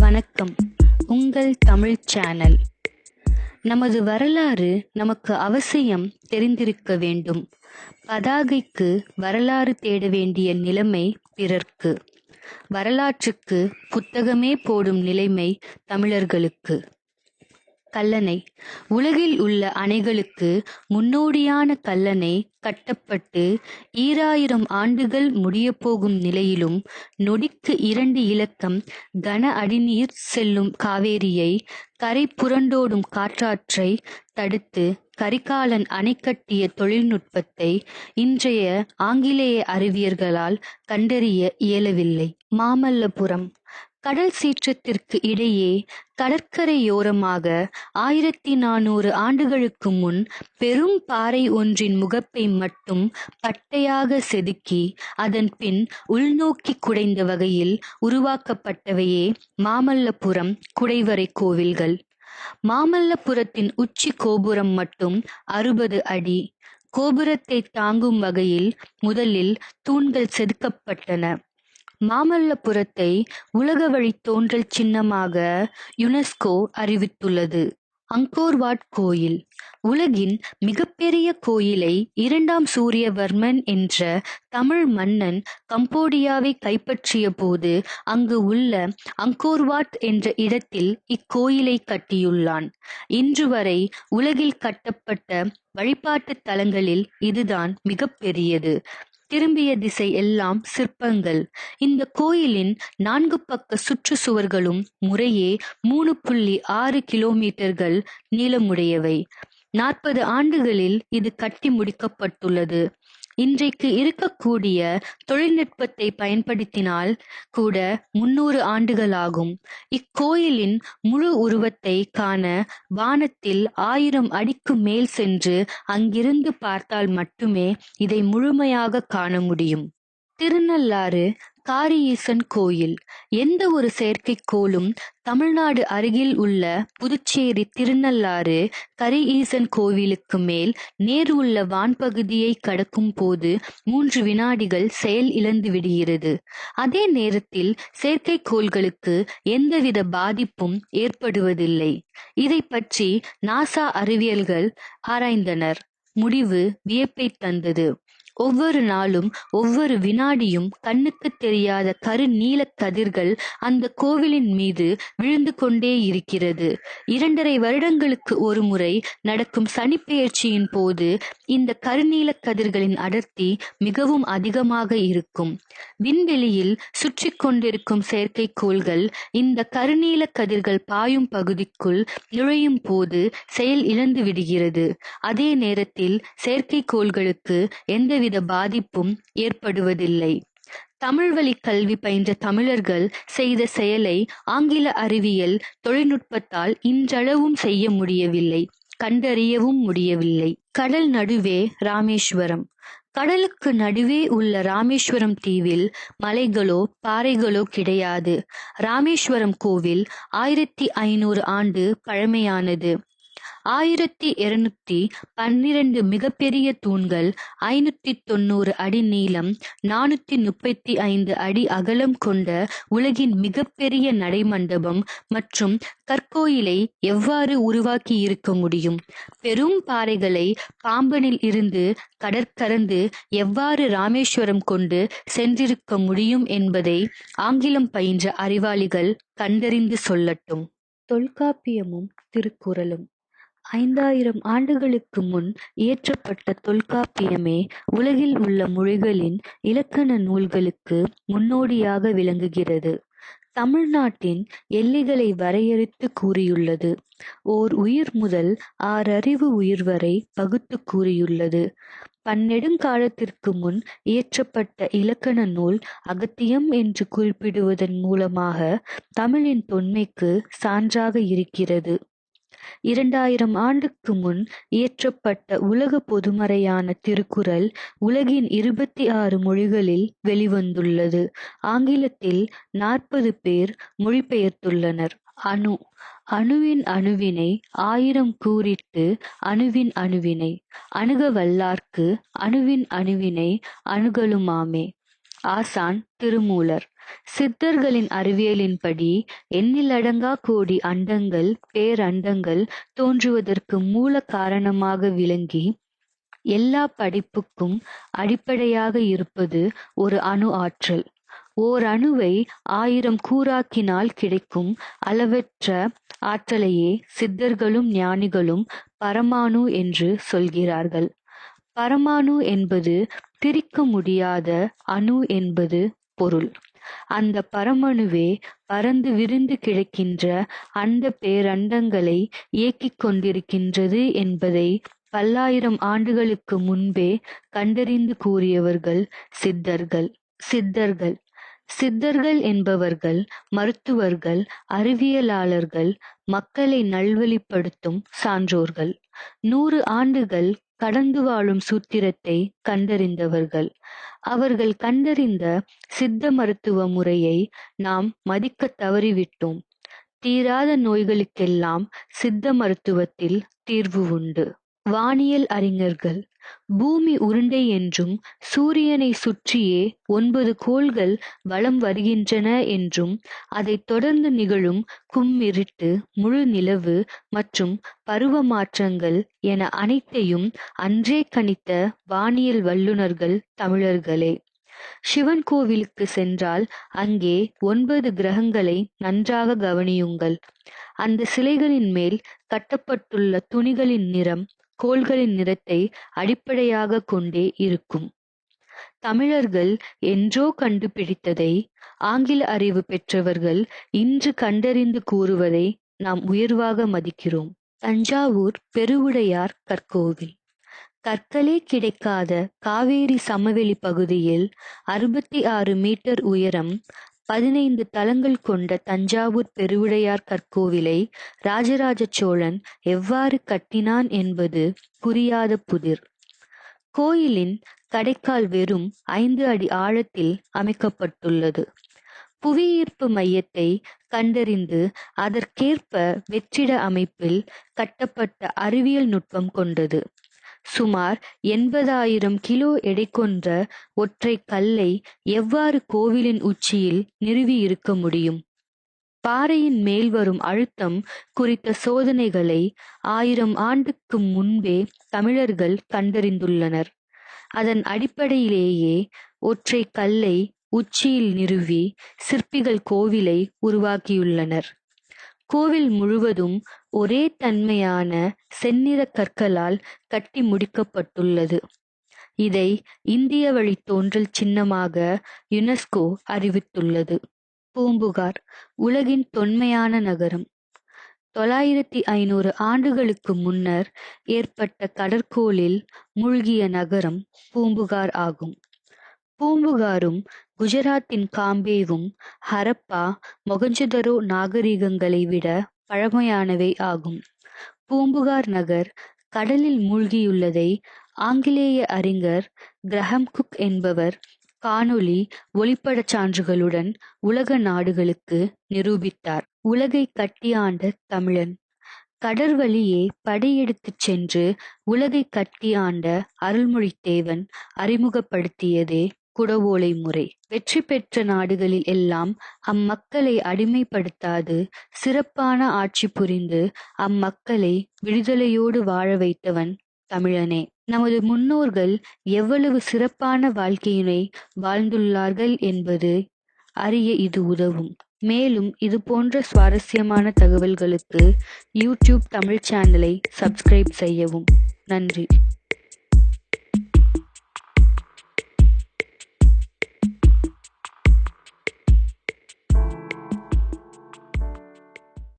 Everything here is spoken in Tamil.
வணக்கம். உங்கள் தமிழ் சேனல். நமது வரலாறு நமக்கு அவசியம் தெரிந்திருக்க வேண்டும். பதாகைக்கு வரலாறு தேட வேண்டிய நிலைமை பிறர்க்கு. வரலாற்றுக்கு புத்தகமே போடும் நிலைமை தமிழர்களுக்கு. கல்லணை. உலகில் உள்ள அணைகளுக்கு முன்னோடியான கல்லணை கட்டப்பட்டு 2000 ஆண்டுகள் முடியப்போகும் நிலையிலும் நொடிக்கு 2 இலக்கம் கன அடிநீர் செல்லும் காவேரியை, கரை புரண்டோடும் காற்றாற்றை தடுத்து கரிகாலன் அணை கட்டிய தொழில்நுட்பத்தை இன்றைய ஆங்கிலேய அறிவியர்களால் கண்டறிய இயலவில்லை. மாமல்லபுரம். கடல் சீற்றத்திற்கு இடையே கடற்கரையோரமாக 1400 ஆண்டுகளுக்கு முன் பெரும் பாறை ஒன்றின் முகப்பை மட்டும் பட்டையாக செதுக்கி அதன் பின் உள்நோக்கி குடைந்த வகையில் உருவாக்கப்பட்டவையே மாமல்லபுரம் குடைவரை கோவில்கள். மாமல்லபுரத்தின் உச்சி கோபுரம் மட்டும் 60 அடி. கோபுரத்தை தாங்கும் வகையில் முதலில் தூண்கள் செதுக்கப்பட்டன. மாமல்லபுரத்தை உலக வழித்தோன்றல் சின்னமாக யுனெஸ்கோ அறிவித்துள்ளது. அங்கோர்வாட் கோயில். உலகின் மிகப்பெரிய கோயிலை 2ஆம் சூரியவர்மன் என்ற தமிழ் மன்னன் கம்போடியாவை கைப்பற்றிய போது அங்கு உள்ள அங்கோர்வாட் என்ற இடத்தில் இக்கோயிலை கட்டியுள்ளான். இன்று வரை உலகில் கட்டப்பட்ட வழிபாட்டு தலங்களில் இதுதான் மிகப்பெரியது. திரும்பிய திசை எல்லாம் சிற்பங்கள். இந்த கோயிலின் 4 பக்க சுற்று சுவர்களும் முறையே 3.6 கிலோமீட்டர்கள் நீளமுடையவை. 40 ஆண்டுகளில் இது கட்டி முடிக்கப்பட்டுள்ளது. இன்றைக்கு இருக்கக்கூடிய தொழில்நுட்பத்தை பயன்படுத்தினால் கூட 300 ஆண்டுகளாகும். இக்கோயிலின் முழு உருவத்தை காண வானத்தில் 1000 அடிக்கு மேல் சென்று அங்கிருந்து பார்த்தால் மட்டுமே இதை முழுமையாக காண முடியும். திருநள்ளாறு காரியீசன் கோயில். எந்த ஒரு செயற்கைக்கோளும் தமிழ்நாடு அருகில் உள்ள புதுச்சேரி திருநள்ளாறு கரியீசன் கோவிலுக்கு மேல் நேர் உள்ள வான்பகுதியை கடக்கும் போது 3 வினாடிகள் செயல் இழந்து விடுகிறது. அதே நேரத்தில் செயற்கைக்கோள்களுக்கு எந்தவித பாதிப்பும் ஏற்படுவதில்லை. இதை பற்றி நாசா அறிவியல்கள் ஆராய்ந்தனர். முடிவு வியப்பை தந்தது. ஒவ்வொரு நாளும் ஒவ்வொரு வினாடியும் கண்ணுக்கு தெரியாத கருநீல கதிர்கள் அந்த கோவிலின் மீது விழுந்து கொண்டே இருக்கிறது. 2.5 வருடங்களுக்கு ஒரு முறை நடக்கும் சனிப்பெயர்ச்சியின் போது இந்த கருநீல கதிர்களின் அடர்த்தி மிகவும் அதிகமாக இருக்கும். விண்வெளியில் சுற்றி கொண்டிருக்கும் செயற்கைக்கோள்கள் இந்த கருநீல கதிர்கள் பாயும் பகுதிக்குள் நுழையும் போது செயல் இழந்து விடுகிறது. அதே நேரத்தில் செயற்கைக்கோள்களுக்கு எந்தவித பாதிப்பும் ஏற்படுவதில்லை. தமிழ் வழி கல்வி பயின்ற தமிழர்கள் செய்த செயலை ஆங்கில அறிவியல் தொழில்நுட்பத்தால் இன்றளவும் செய்ய முடியவில்லை, கண்டறியவும் முடியவில்லை. கடல் நடுவே ராமேஸ்வரம். கடலுக்கு நடுவே உள்ள ராமேஸ்வரம் தீவில் மலைகளோ பாறைகளோ கிடையாது. ராமேஸ்வரம் கோவில் 1500 ஆண்டு பழமையானது. 1212 மிகப்பெரிய தூண்கள், 590 அடி நீளம், 435 அடி அகலம் கொண்ட உலகின் மிகப்பெரிய நடைமண்டபம் மற்றும் கற்கோயிலை எவ்வாறு உருவாக்கி இருக்க முடியும்? பெரும் பாறைகளை பாம்பனில் இருந்து கடற்கடந்து எவ்வாறு ராமேஸ்வரம் கொண்டு சென்றிருக்க முடியும் என்பதை ஆங்கிலம் பயின்ற அறிவாளிகள் கண்டறிந்து சொல்லட்டும். தொல்காப்பியமும் திருக்குறளும். 5000 ஆண்டுகளுக்கு முன் இயற்றப்பட்ட தொல்காப்பியமே உலகில் உள்ள மொழிகளின் இலக்கண நூல்களுக்கு முன்னோடியாக விளங்குகிறது. தமிழ்நாட்டின் எல்லைகளை வரையறுத்து கூறியுள்ளது. ஓர் உயிர் முதல் 6 அறிவு உயிர் வரை பகுத்து கூறியுள்ளது. பன்னெடுங்காலத்திற்கு முன் இயற்றப்பட்ட இலக்கண நூல் அகத்தியம் என்று குறிப்பிடுவதன் மூலமாக தமிழின் தொன்மைக்கு சான்றாக இருக்கிறது. 2000 ஆண்டுக்கு முன் இயற்றப்பட்ட உலக பொதுமறையான திருக்குறள் உலகின் 26 மொழிகளில் வெளிவந்துள்ளது. ஆங்கிலத்தில் 40 பேர் மொழிபெயர்த்துள்ளனர். அணு. அணுவின் அணுவினை 1000 கூறிட்டு அணுவின் அணுவினை அணுக வல்லார்க்கு அணுவின் அணுவினை அணுகலுமாமே. ஆசான் திருமூலர். சித்தர்களின் அறிவியலின்படி எண்ணிலடங்கா கோடி அண்டங்கள் பேரண்டங்கள் தோன்றுவதற்கு மூல காரணமாக விளங்கி எல்லா படைப்புக்கும் அடிப்படையாக இருப்பது ஒரு அணு ஆற்றல். ஓர் அணுவை 1000 கூறாக்கினால் கிடைக்கும் அளவற்ற ஆற்றலையே சித்தர்களும் ஞானிகளும் பரமாணு என்று சொல்கிறார்கள். பரமாணு என்பது பிரிக்க முடியாத அணு என்பது பொருள். அந்த பரமணுவே பரந்து விரிந்து கிடக்கின்ற அந்த பேரண்டங்களை இயக்கிக் கொண்டிருக்கின்றது என்பதை பல்லாயிரம் ஆண்டுகளுக்கு முன்பே கண்டறிந்து கூறியவர்கள் சித்தர்கள். சித்தர்கள் சித்தர்கள் என்பவர்கள் மருத்துவர்கள், அறிவியலாளர்கள், மக்களை நல்வழிப்படுத்தும் சான்றோர்கள். 100 ஆண்டுகள் கடந்து வாழும் சூத்திரத்தை கண்டறிந்தவர்கள். அவர்கள் கண்டறிந்த சித்த மருத்துவ முறையை நாம் மதிக்கத் தவறிவிட்டோம். தீராத நோய்களுக்கெல்லாம் சித்த மருத்துவத்தில் தீர்வு உண்டு. வானியல் அறிஞர்கள் பூமி உருண்டை என்றும் சூரியனை சுற்றியே 9 கோள்கள் வலம் வருகின்றன என்றும் அதைத் தொடர்ந்து நிகழும் கும்மிருட்டு, முழு நிலவு மற்றும் பருவ மாற்றங்கள் என அனைத்தையும் அன்றே கணித்த வானியல் வல்லுநர்கள் தமிழர்களே. சிவன் கோவிலுக்கு சென்றால் அங்கே 9 கிரகங்களை நன்றாக கவனியுங்கள். அந்த சிலைகளின் மேல் கட்டப்பட்டுள்ள துணிகளின் நிறம் கோள்களின் நிறத்தை அடிப்படையாக கொண்டே இருக்கும். தமிழர்கள் என்றோ கண்டுபிடித்ததை ஆங்கில அறிவு பெற்றவர்கள் இன்று கண்டறிந்து கூறுவதை நாம் உயர்வாக மதிக்கிறோம். தஞ்சாவூர் பெருவுடையார் கற்கோவில். கற்களே கிடைக்காத காவேரி சமவெளி பகுதியில் 66 மீட்டர் உயரம் 15 தளங்கள் கொண்ட தஞ்சாவூர் பெருவுடையார் கற்கோவிலை ராஜராஜ சோழன் எவ்வாறு கட்டினான் என்பது புரியாத புதிர். கோயிலின் கடைக்கால் வெறும் 5 அடி ஆழத்தில் அமைக்கப்பட்டுள்ளது. புவியீர்ப்பு மையத்தை கண்டறிந்து அதற்கேற்ப வெற்றிட அமைப்பில் கட்டப்பட்ட அறிவியல் நுட்பம் கொண்டது. சுமார் 80,000 கிலோ எடை கொண்ட ஒற்றை கல்லை எவ்வாறு கோவிலின் உச்சியில் நிறுவி இருக்க முடியும்? பாறையின் மேல் வரும் அழுத்தம் குறித்த சோதனைகளை 1000 ஆண்டுக்கு முன்பே தமிழர்கள் கண்டறிந்துள்ளனர். அதன் அடிப்படையிலேயே ஒற்றை கல்லை உச்சியில் நிறுவி சிற்பிகள் கோவிலை உருவாக்கியுள்ளனர். கோவில் முழுவதும் ஒரே தன்மையான செந்நிற கற்களால் கட்டி முடிக்கப்பட்டுள்ளது. இதை இந்திய வழி தோன்றல் சின்னமாக யுனெஸ்கோ அறிவித்துள்ளது. பூம்புகார் உலகின் தொன்மையான நகரம். 9500 ஆண்டுகளுக்கு முன்னர் ஏற்பட்ட கடற்கோளில் மூழ்கிய நகரம் பூம்புகார் ஆகும். பூம்புகாரும் குஜராத்தின் காம்பேவும் ஹரப்பா, மொகஞ்சதரோ நாகரிகங்களை விட பழமையானவை ஆகும். பூம்புகார் நகர் கடலில் மூழ்கியுள்ளதை ஆங்கிலேய அறிஞர் கிரஹம் குக் என்பவர் காணொளி ஒளிப்படச் சான்றுகளுடன் உலக நாடுகளுக்கு நிரூபித்தார். உலகை கட்டியாண்ட தமிழன். கடற்வழியே படையெடுத்துச் சென்று உலகை கட்டியாண்ட அருள்மொழித்தேவன் அறிமுகப்படுத்தியதே குடவோலை முறை. வெற்றி பெற்ற நாடுகளில் எல்லாம் அம்மக்களை அடிமைப்படுத்தாது சிறப்பான ஆட்சி புரிந்து அம்மக்களை விடுதலையோடு வாழ வைத்தவன் தமிழனே. நமது முன்னோர்கள் எவ்வளவு சிறப்பான வாழ்க்கையினை வாழ்ந்துள்ளார்கள் என்பது அறிய இது உதவும். மேலும் இது போன்ற சுவாரஸ்யமான தகவல்களுக்கு யூடியூப் தமிழ் சேனலை சப்ஸ்கிரைப் செய்யவும். நன்றி.